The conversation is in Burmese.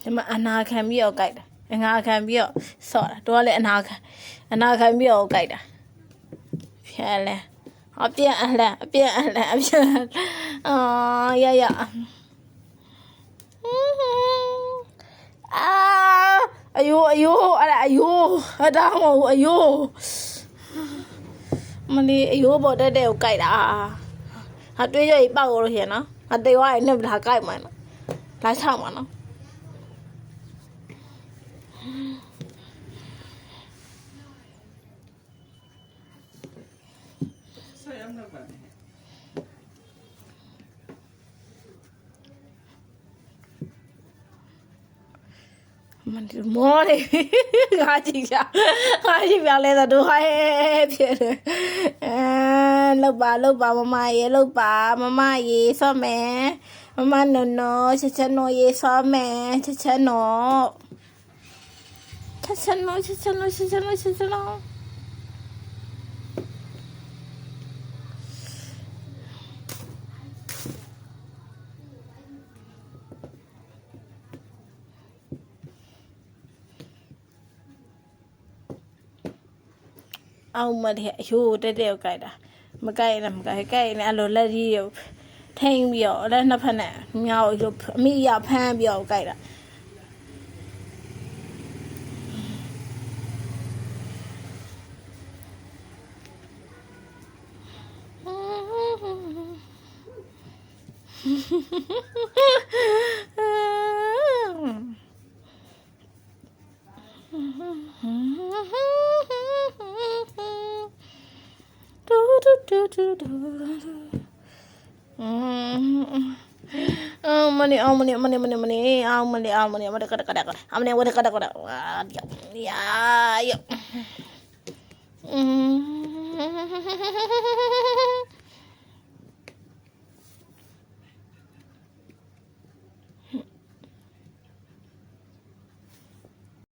ဒီမှာအနာခံပြီးတော့ကြိုက်တာအငါခံပြီးတော့ဆော့တာတို့ကလည်းအနာခံပြီးတော့ကြိုက်တာဖြဲလဲအပြက်အလှအပြက်အာရအာအယိုးအဲ့ဒါအယိုးအတားမဟုတ်အယိုးမလေးအယိုးပေါ်တက်ကိုကြိုက်တာဟာတွေးရပေါက်လို့ရှင်နော်အတေဝါရနဲ့လာကြိုက်မှာနော်လာချောက်မှာနော်มันမောနေငါကြည့်ပြလဲဆိုတော့ဟဲ့ဖြစ်တယ်လောက်ပါမမရေလောက်ပါမမရေဆော့မယ်မမနော်ချက်နော်ရေဆော့မယ်ချက်နော်အောင်မတဲ့ဟိုတက်ကိုကြိုက်တာမကြိုက်နဲ့အဲ့လိုလက်ကြီးကိုထိန်ပြီးတော့လက်နှစ်ဖက်နဲ့မြောက်အမိရဖမ်းပြီးတော့ကြိုက်တာမနေအောင်မနေဝတ်က